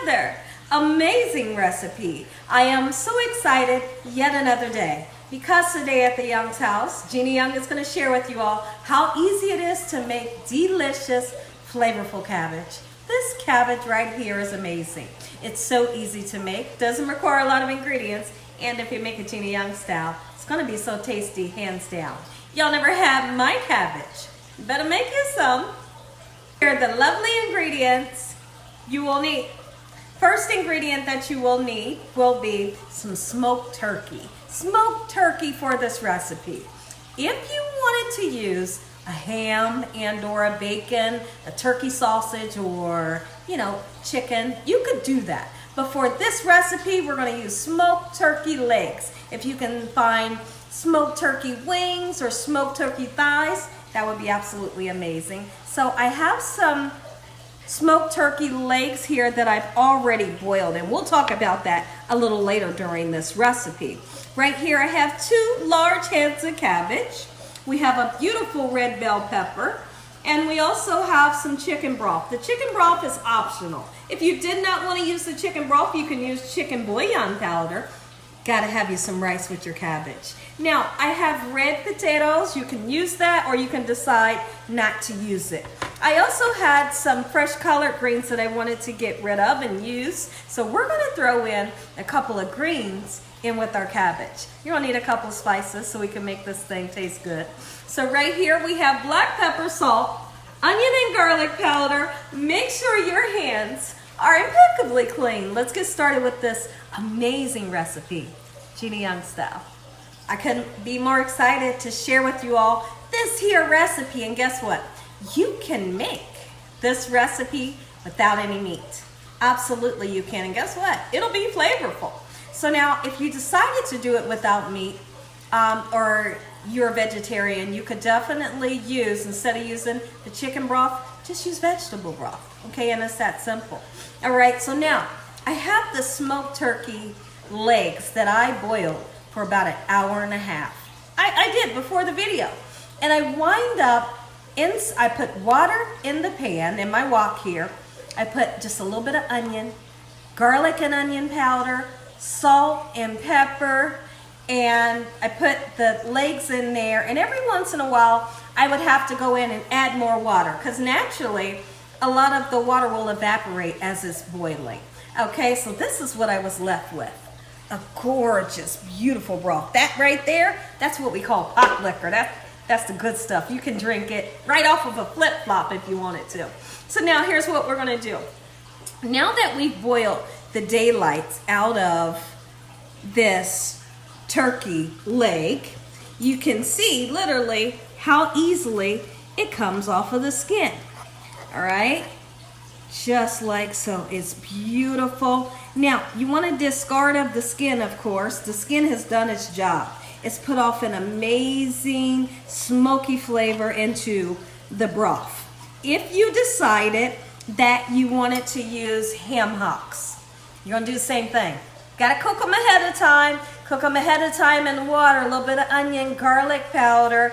another amazing recipe. I am so excited yet another day because today at the Young's house, Gina Young is going to share with you all how easy it is to make delicious, flavorful cabbage. This cabbage right here is amazing. It's so easy to make, doesn't require a lot of ingredients, and if you make it Gina Young style, it's going to be so tasty, hands down. Y'all never had my cabbage. You better make you some. Here are the lovely ingredients you will need. First ingredient that you will need will be some smoked turkey. Smoked turkey for this recipe. If you wanted to use a ham and or a bacon, a turkey sausage, or chicken, you could do that. But for this recipe, we're going to use smoked turkey legs. If you can find smoked turkey wings or smoked turkey thighs, that would be absolutely amazing. So I have some smoked turkey legs here that I've already boiled, and we'll talk about that a little later during this recipe. Right here I have 2 large heads of cabbage. We have a beautiful red bell pepper, and we also have some chicken broth. The chicken broth is optional. If you did not want to use the chicken broth, you can use chicken bouillon powder. Gotta have you some rice with your cabbage. Now, I have red potatoes. You can use that, or you can decide not to use it. I also had some fresh collard greens that I wanted to get rid of and use. So we're gonna throw in a couple of greens in with our cabbage. You're gonna need a couple of spices so we can make this thing taste good. So right here we have black pepper, salt, onion and garlic powder. Make sure your hands are impeccably clean. Let's get started with this amazing recipe, Gina Young style. I couldn't be more excited to share with you all this here recipe, and guess what? You can make this recipe without any meat. Absolutely you can, and guess what? It'll be flavorful. So now if you decided to do it without meat, or you're a vegetarian, you could definitely use, instead of using the chicken broth, just use vegetable broth. Okay, and it's that simple. All right, so now I have the smoked turkey legs that I boiled for about an hour and a half. I did before the video. And I wind up, I put water in the pan, in my wok here. I put just a little bit of onion, garlic and onion powder, salt and pepper, and I put the legs in there. And every once in a while, I would have to go in and add more water, because naturally, a lot of the water will evaporate as it's boiling. Okay, so this is what I was left with. A gorgeous, beautiful broth. That right there, that's what we call pot liquor. That's the good stuff. You can drink it right off of a flip-flop if you wanted to. So now here's what we're gonna do. Now that we've boiled the daylights out of this turkey leg, you can see literally how easily it comes off of the skin. All right, just like so. It's beautiful. Now you want to discard of the skin, of course. The skin has done its job. It's put off an amazing smoky flavor into the broth. If you decided that you wanted to use ham hocks, you're gonna do the same thing. Gotta cook them ahead of time. Cook them ahead of time in water, a little bit of onion, garlic powder,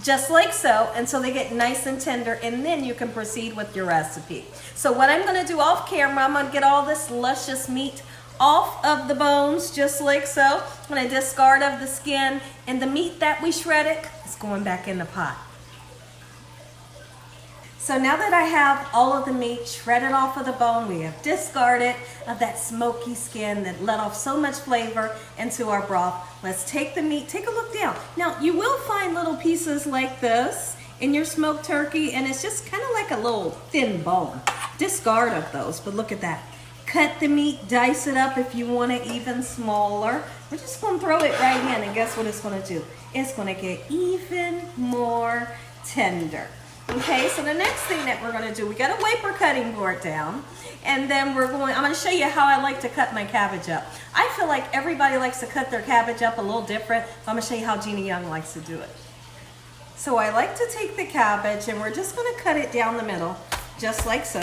just like so, until they get nice and tender, and then you can proceed with your recipe. So what I'm gonna do off camera, I'm gonna get all this luscious meat off of the bones, just like so. I'm gonna discard of the skin, and the meat that we shredded is going back in the pot. So now that I have all of the meat shredded off of the bone, we have discarded of that smoky skin that let off so much flavor into our broth. Let's take the meat, take a look down. Now you will find little pieces like this in your smoked turkey, and it's just kind of like a little thin bone. Discard of those, but look at that. Cut the meat, dice it up if you want it even smaller. We're just gonna throw it right in, and guess what it's gonna do? It's gonna get even more tender. Okay, so the next thing that we're gonna do, we got a wiper cutting board down, and then I'm gonna show you how I like to cut my cabbage up. I feel like everybody likes to cut their cabbage up a little different, so I'm gonna show you how Gina Young likes to do it. So I like to take the cabbage, and we're just gonna cut it down the middle, just like so.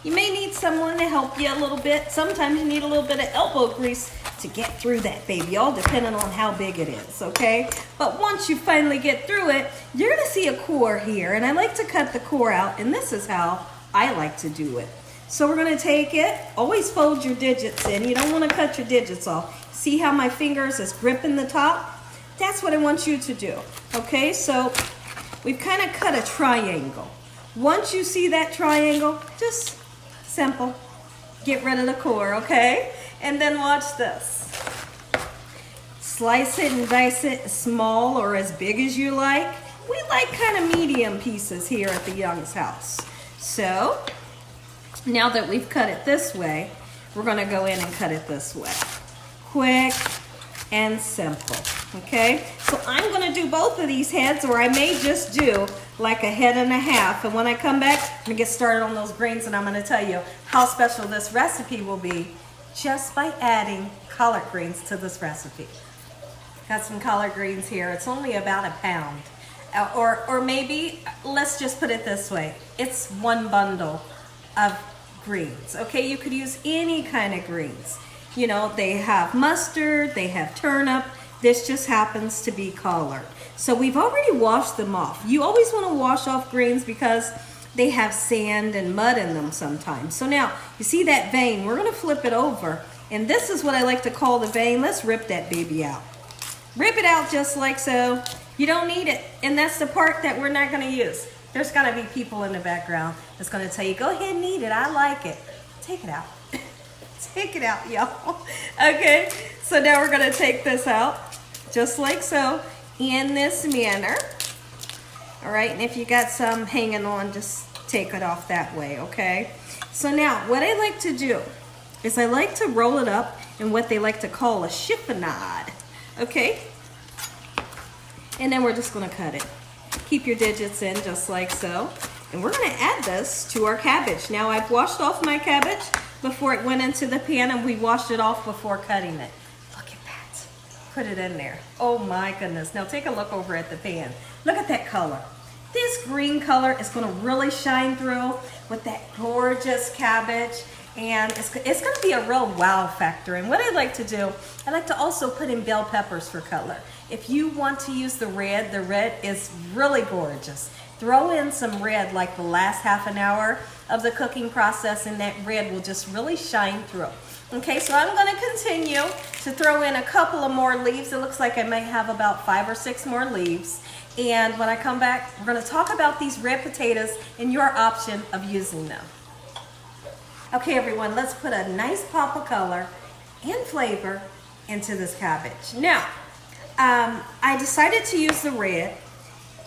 You may need someone to help you a little bit. Sometimes you need a little bit of elbow grease to get through that baby, all depending on how big it is, okay? But once you finally get through it, you're gonna see a core here, and I like to cut the core out, and this is how I like to do it. So we're gonna take it, always fold your digits in. You don't wanna cut your digits off. See how my fingers is gripping the top? That's what I want you to do, okay? So we've kind of cut a triangle. Once you see that triangle, just simple, get rid of the core, okay? And then watch this. Slice it and dice it small or as big as you like. We like kind of medium pieces here at the Young's house. So now that we've cut it this way, we're gonna go in and cut it this way. Quick and simple, okay? So I'm gonna do both of these heads, or I may just do like a head and a half. And when I come back, I'm gonna get started on those greens, and I'm gonna tell you how special this recipe will be just by adding collard greens to this recipe. Got some collard greens here. It's only about a pound. Or maybe, let's just put it this way. It's one bundle of greens, okay? You could use any kind of greens. You know, they have mustard, they have turnip. This just happens to be collard. So we've already washed them off. You always want to wash off greens because they have sand and mud in them sometimes. So now, you see that vein? We're going to flip it over. And this is what I like to call the vein. Let's rip that baby out. Rip it out just like so. You don't need it. And that's the part that we're not going to use. There's going to be people in the background that's going to tell you, go ahead and eat it. I like it. Take it out. Take it out, y'all. Okay, so now we're going to take this out just like so in this manner. All right, and if you got some hanging on, just take it off that way, okay? So now what I like to do is I like to roll it up in what they like to call a chiffonade, okay? And then we're just gonna cut it. Keep your digits in just like so. And we're gonna add this to our cabbage. Now I've washed off my cabbage before it went into the pan, and we washed it off before cutting it. Look at that. Put it in there. Oh my goodness. Now take a look over at the pan. Look at that color. This green color is gonna really shine through with that gorgeous cabbage. And it's going to be a real wow factor. And what I like to do, I like to also put in bell peppers for color. If you want to use the red is really gorgeous. Throw in some red like the last half an hour of the cooking process, and that red will just really shine through. Okay, so I'm going to continue to throw in a couple of more leaves. It looks like I might have about 5 or 6 more leaves. And when I come back, we're going to talk about these red potatoes and your option of using them. Okay, everyone, let's put a nice pop of color and flavor into this cabbage. Now, I decided to use the red.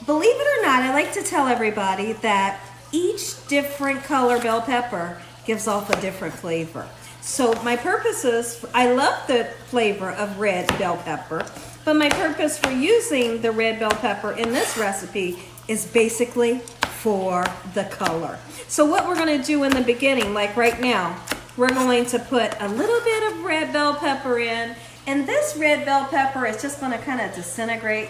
Believe it or not, I like to tell everybody that each different color bell pepper gives off a different flavor. So my purpose is, I love the flavor of red bell pepper, but my purpose for using the red bell pepper in this recipe is basically for the color. So what we're going to do in the beginning, like right now, we're going to put a little bit of red bell pepper in, and this red bell pepper is just going to kind of disintegrate,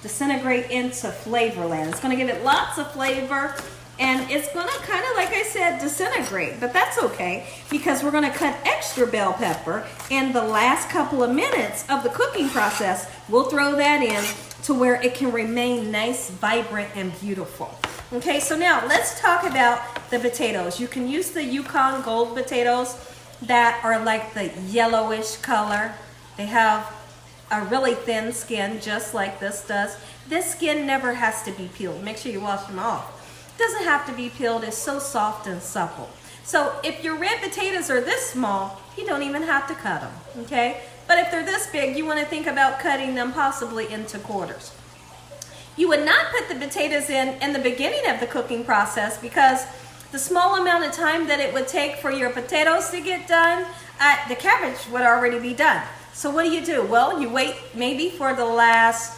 disintegrate into flavorland. It's going to give it lots of flavor, and it's going to kind of, like I said, disintegrate, but that's okay because we're going to cut extra bell pepper in the last couple of minutes of the cooking process. We'll throw that in to where it can remain nice, vibrant, and beautiful. Okay, so now let's talk about the potatoes. You can use the Yukon Gold potatoes that are like the yellowish color. They have a really thin skin, just like this does. This skin never has to be peeled. Make sure you wash them off. It doesn't have to be peeled. It's so soft and supple. So if your red potatoes are this small, you don't even have to cut them, okay? But if they're this big, you want to think about cutting them possibly into quarters. You would not put the potatoes in the beginning of the cooking process because the small amount of time that it would take for your potatoes to get done, the cabbage would already be done. So what do? Well, you wait maybe for the last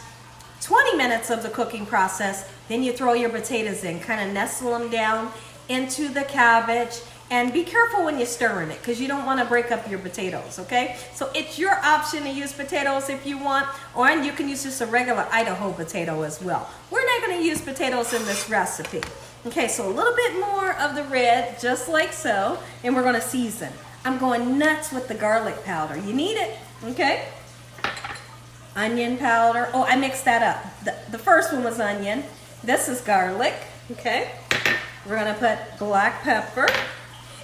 20 minutes of the cooking process, then you throw your potatoes in, kind of nestle them down into the cabbage, and be careful when you're stirring it because you don't want to break up your potatoes, okay? So it's your option to use potatoes if you want, or you can use just a regular Idaho potato as well. We're not going to use potatoes in this recipe. Okay, so a little bit more of the red, just like so, and we're going to season. I'm going nuts with the garlic powder. You need it, okay? Onion powder. Oh, I mixed that up. The first one was onion. This is garlic, okay? We're going to put black pepper.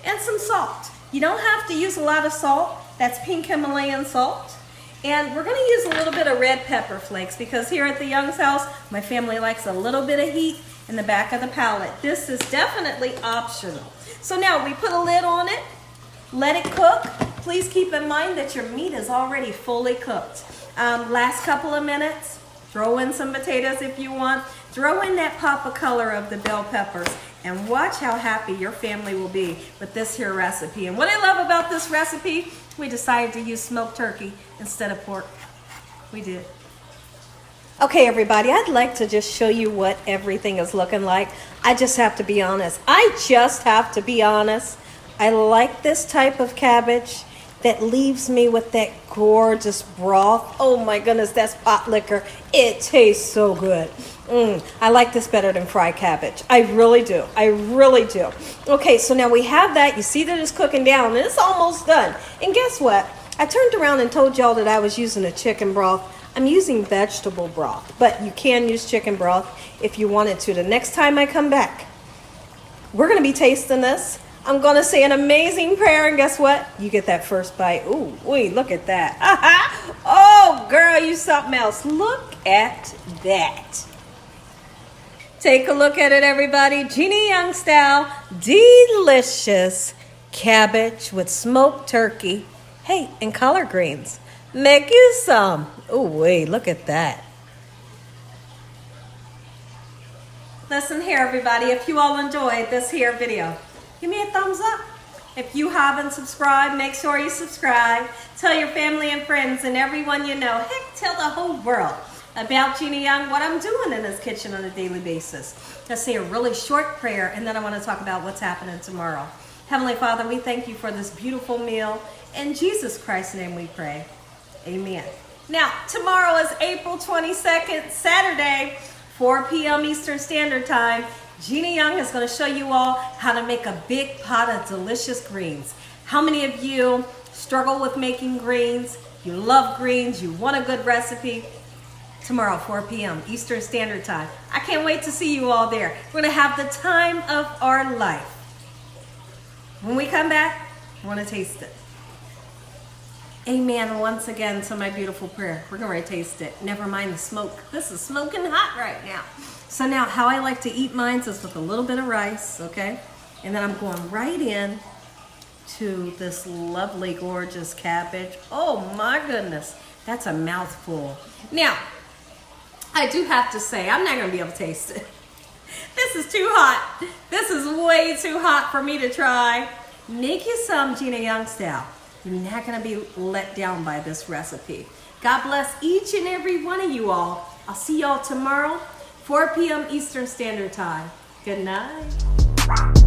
and some salt. You don't have to use a lot of salt. That's pink Himalayan salt. And we're gonna use a little bit of red pepper flakes because here at the Young's house, my family likes a little bit of heat in the back of the palate. This is definitely optional. So now we put a lid on it, let it cook. Please keep in mind that your meat is already fully cooked. Last couple of minutes, throw in some potatoes if you want. Throw in that pop of color of the bell peppers and watch how happy your family will be with this here recipe. And what I love about this recipe, we decided to use smoked turkey instead of pork. We did. Okay, everybody, I'd like to just show you what everything is looking like. I just have to be honest. I like this type of cabbage that leaves me with that gorgeous broth. Oh my goodness, that's pot liquor. It tastes so good. I like this better than fried cabbage. I really do. I really do. Okay, so now we have that. You see that it's cooking down and it's almost done. And guess what? I turned around and told y'all that I was using a chicken broth. I'm using vegetable broth, but you can use chicken broth if you wanted to. The next time I come back, we're gonna be tasting this. I'm gonna say an amazing prayer, and guess what? You get that first bite. Ooh, wait, look at that. Oh, girl, you something else. Look at that. Take a look at it, everybody. Gina Young style, delicious cabbage with smoked turkey. Hey, and collard greens. Make you some. Oh, wait, look at that. Listen here, everybody. If you all enjoyed this here video, give me a thumbs up. If you haven't subscribed, make sure you subscribe. Tell your family and friends and everyone you know. Heck, tell the whole world about Gina Young, what I'm doing in this kitchen on a daily basis. Let's say a really short prayer, and then I want to talk about what's happening tomorrow. Heavenly Father, we thank you for this beautiful meal. In Jesus Christ's name we pray. Amen. Now, tomorrow is April 22nd, Saturday, 4 p.m. Eastern Standard Time. Gina Young is going to show you all how to make a big pot of delicious greens. How many of you struggle with making greens? You love greens, you want a good recipe? Tomorrow, 4 p.m. Eastern Standard Time. I can't wait to see you all there. We're going to have the time of our life. When we come back, I want to taste it. Amen once again to my beautiful prayer. We're going to taste it. Never mind the smoke. This is smoking hot right now. So now how I like to eat mine is with a little bit of rice, okay? And then I'm going right in to this lovely, gorgeous cabbage. Oh my goodness. That's a mouthful. Now, I do have to say, I'm not going to be able to taste it. This is too hot. This is way too hot for me to try. Make you some Gina Young style. You're not going to be let down by this recipe. God bless each and every one of you all. I'll see y'all tomorrow, 4 p.m. Eastern Standard Time. Good night.